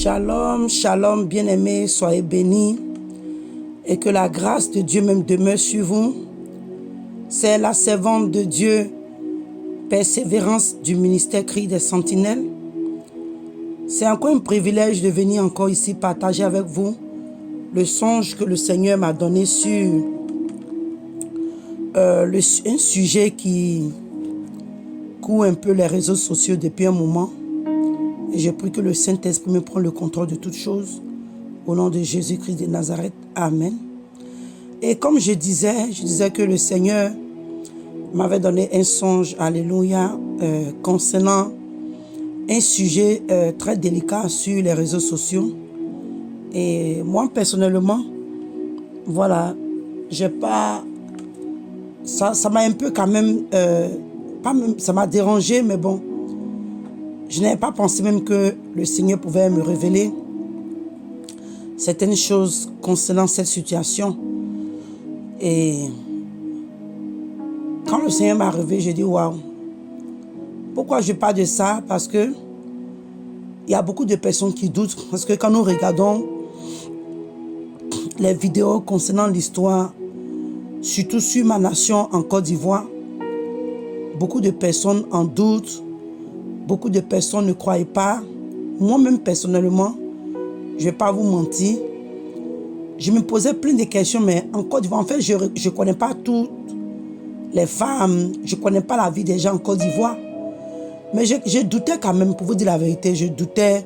Shalom, shalom, bien-aimés, soyez bénis et que la grâce de Dieu même demeure sur vous. C'est la servante de Dieu, Persévérance du ministère Cri des Sentinelles. C'est encore un privilège de venir encore ici partager avec vous le songe que le Seigneur m'a donné sur un sujet qui court un peu les réseaux sociaux depuis un moment. Et je prie que le Saint-Esprit me prenne le contrôle de toutes choses. Au nom de Jésus-Christ de Nazareth. Amen. Et comme je disais que le Seigneur m'avait donné un songe, alléluia, concernant un sujet très délicat sur les réseaux sociaux. Et moi, personnellement, voilà, j'ai pas... Ça m'a un peu quand même... ça m'a dérangé, mais bon. Je n'avais pas pensé même que le Seigneur pouvait me révéler certaines choses concernant cette situation. Et quand le Seigneur m'a révélé, j'ai dit waouh. Pourquoi je parle de ça? Parce que il y a beaucoup de personnes qui doutent. Parce que quand nous regardons les vidéos concernant l'histoire, surtout sur ma nation en Côte d'Ivoire, beaucoup de personnes en doutent. Beaucoup de personnes ne croyaient pas. Moi-même, personnellement, je ne vais pas vous mentir. Je me posais plein de questions, mais en Côte d'Ivoire, en fait, je ne connais pas toutes les femmes. Je ne connais pas la vie des gens en Côte d'Ivoire. Mais je doutais quand même, pour vous dire la vérité. Je doutais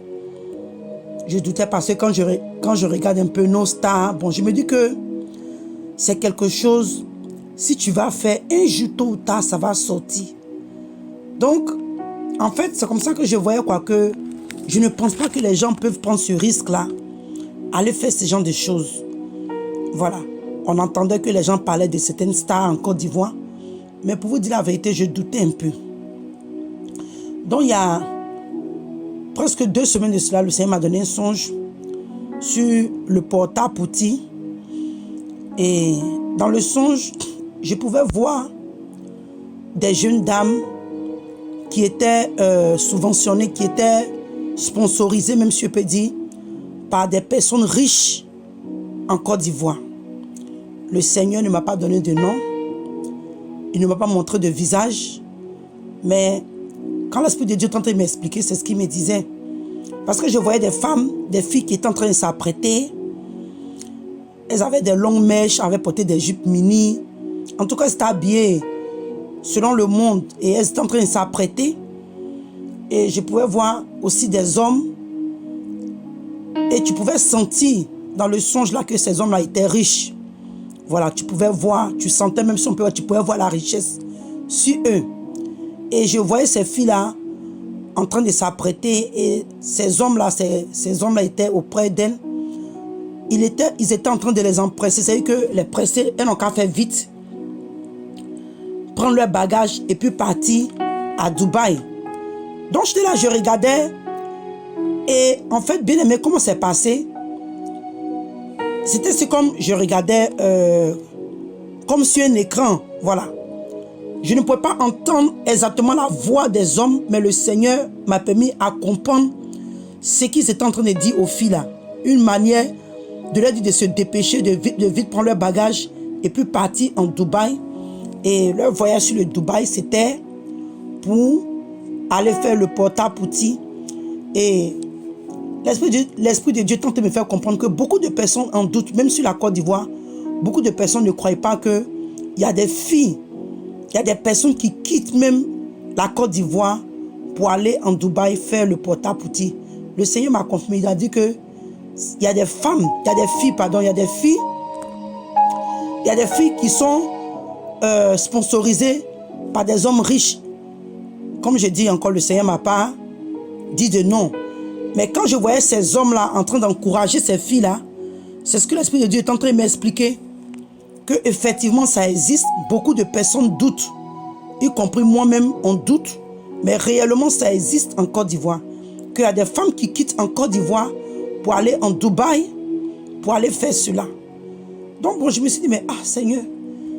parce que quand je regarde un peu nos stars, bon, je me dis que c'est quelque chose, si tu vas faire un jour tôt ou tard, ça va sortir. Donc, en fait, c'est comme ça que je voyais que je ne pense pas que les gens peuvent prendre ce risque-là, aller faire ce genre de choses. Voilà. On entendait que les gens parlaient de certaines stars en Côte d'Ivoire. Mais pour vous dire la vérité, je doutais un peu. Donc, il y a presque 2 semaines de cela, le Seigneur m'a donné un songe sur le porta-potty. Et dans le songe, je pouvais voir des jeunes dames qui étaient subventionnées, qui étaient sponsorisées, même si je peux dire, par des personnes riches en Côte d'Ivoire. Le Seigneur ne m'a pas donné de nom, il ne m'a pas montré de visage, mais quand l'Esprit de Dieu tentait de m'expliquer, c'est ce qu'il me disait. Parce que je voyais des femmes, des filles qui étaient en train de s'apprêter. Elles avaient des longues mèches, avaient porté des jupes mini. En tout cas, elles étaient habillées selon le monde, et elles étaient en train de s'apprêter. Et je pouvais voir aussi des hommes, et tu pouvais sentir dans le songe là que ces hommes-là étaient riches. Voilà, tu pouvais voir, tu sentais même si on peut voir, tu pouvais voir la richesse sur eux. Et je voyais ces filles-là en train de s'apprêter, et ces hommes-là étaient auprès d'elles. Ils étaient en train de les empresser, c'est-à-dire que les presser, elles n'ont qu'à faire vite, prendre leur bagage et puis partir à Dubaï. Donc j'étais là, je regardais, et en fait, bien aimé, comment c'est passé? C'était comme je regardais comme sur un écran, voilà. Je ne pouvais pas entendre exactement la voix des hommes, mais le Seigneur m'a permis à comprendre ce qu'ils étaient en train de dire aux filles là. Une manière de leur dire de se dépêcher, de vite prendre leur bagage et puis partir en Dubaï. Et leur voyage sur le Dubaï, c'était pour aller faire le porta-potty. Et l'Esprit de Dieu tente de me faire comprendre que beaucoup de personnes en doutent, même sur la Côte d'Ivoire, beaucoup de personnes ne croient pas qu'il y a des filles, il y a des personnes qui quittent même la Côte d'Ivoire pour aller en Dubaï faire le porta-potty. Le Seigneur m'a confirmé, il a dit que il y a des femmes, il y a des filles qui sont sponsorisées par des hommes riches. Comme je dis encore, le Seigneur m'a pas dit de non. Mais quand je voyais ces hommes-là en train d'encourager ces filles-là, c'est ce que l'Esprit de Dieu est en train de m'expliquer. Qu'effectivement, ça existe. Beaucoup de personnes doutent. Y compris moi-même, on doute. Mais réellement, ça existe en Côte d'Ivoire. Qu'il y a des femmes qui quittent en Côte d'Ivoire pour aller en Dubaï, pour aller faire cela. Donc, bon, je me suis dit, mais Seigneur,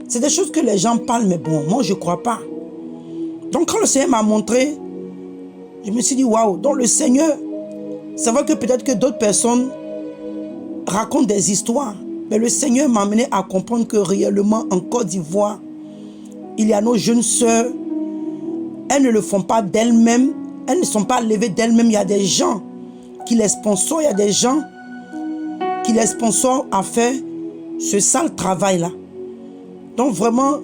c'est des choses que les gens parlent, mais bon, moi, je ne crois pas. Donc, quand le Seigneur m'a montré, je me suis dit, waouh, donc le Seigneur C'est vrai que peut-être que d'autres personnes racontent des histoires, mais le Seigneur m'a amené à comprendre que réellement en Côte d'Ivoire, il y a nos jeunes sœurs, elles ne le font pas d'elles-mêmes, elles ne sont pas levées d'elles-mêmes. Il y a des gens qui les sponsorent, il y a des gens qui les sponsorent à faire ce sale travail-là. Donc vraiment,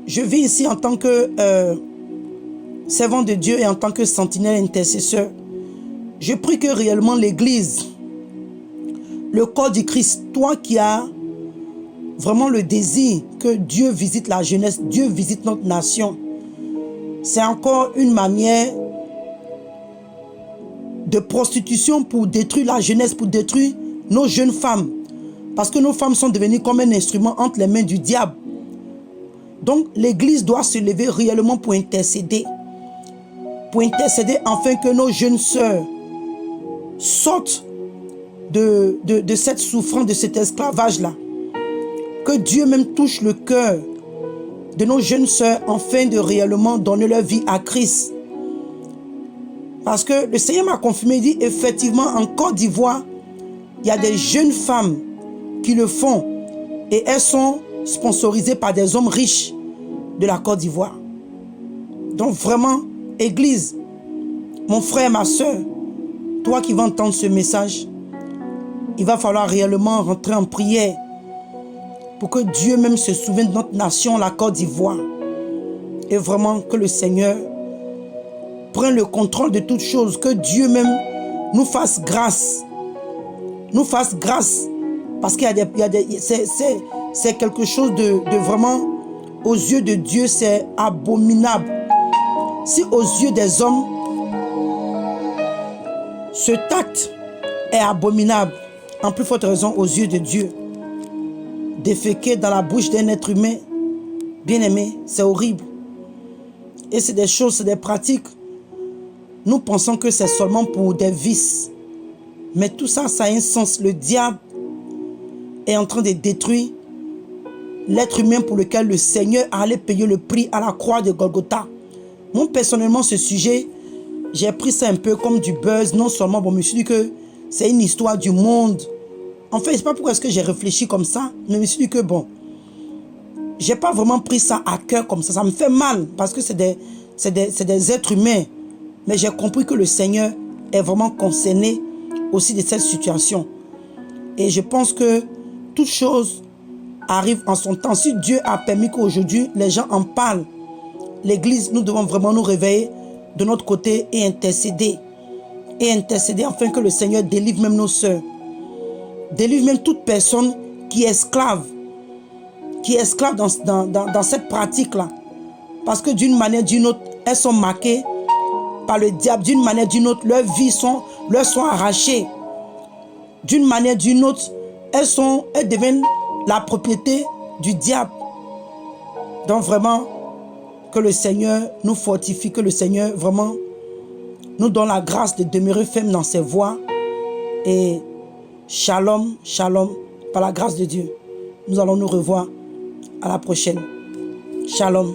je vis ici en tant que servant de Dieu et en tant que sentinelle intercesseur. Je prie que réellement l'Église, le corps du Christ, toi qui as vraiment le désir que Dieu visite la jeunesse, Dieu visite notre nation, c'est encore une manière de prostitution pour détruire la jeunesse, pour détruire nos jeunes femmes. Parce que nos femmes sont devenues comme un instrument entre les mains du diable. Donc l'Église doit se lever réellement pour intercéder. Pour intercéder afin que nos jeunes sœurs sortent de cette souffrance, de cet esclavage-là. Que Dieu même touche le cœur de nos jeunes sœurs afin de réellement donner leur vie à Christ. Parce que le Seigneur m'a confirmé, il dit effectivement en Côte d'Ivoire, il y a des jeunes femmes qui le font et elles sont sponsorisées par des hommes riches de la Côte d'Ivoire. Donc vraiment, Église, mon frère, ma soeur, toi qui vas entendre ce message, il va falloir réellement rentrer en prière pour que Dieu même se souvienne de notre nation, la Côte d'Ivoire. Et vraiment que le Seigneur prenne le contrôle de toutes choses, que Dieu même nous fasse grâce. Nous fasse grâce. Parce qu'il y a des, c'est quelque chose de vraiment, aux yeux de Dieu, c'est abominable. Si aux yeux des hommes, ce acte est abominable, en plus forte raison aux yeux de Dieu, déféquer dans la bouche d'un être humain, bien aimé, c'est horrible. Et c'est des choses, c'est des pratiques. Nous pensons que c'est seulement pour des vices. Mais tout ça, ça a un sens. Le diable est en train de détruire l'être humain pour lequel le Seigneur allait payer le prix à la croix de Golgotha. Moi, personnellement, ce sujet, j'ai pris ça un peu comme du buzz. Non seulement, bon, je me suis dit que c'est une histoire du monde. En fait, je ne sais pas pourquoi est-ce que j'ai réfléchi comme ça. Mais je me suis dit que, bon, je n'ai pas vraiment pris ça à cœur comme ça. Ça me fait mal parce que c'est des êtres humains. Mais j'ai compris que le Seigneur est vraiment concerné aussi de cette situation. Et je pense que toute chose arrive en son temps. Si Dieu a permis qu'aujourd'hui les gens en parlent, l'Église, nous devons vraiment nous réveiller de notre côté et intercéder. Et intercéder afin que le Seigneur délivre même nos sœurs. Délivre même toute personne qui est esclave. Qui est esclave dans cette pratique-là. Parce que d'une manière ou d'une autre, elles sont marquées par le diable. D'une manière ou d'une autre, leurs vies leur sont arrachées. D'une manière ou d'une autre, elles deviennent la propriété du diable. Donc vraiment, que le Seigneur nous fortifie, que le Seigneur vraiment nous donne la grâce de demeurer ferme dans ses voies. Et shalom, shalom, par la grâce de Dieu. Nous allons nous revoir à la prochaine. Shalom.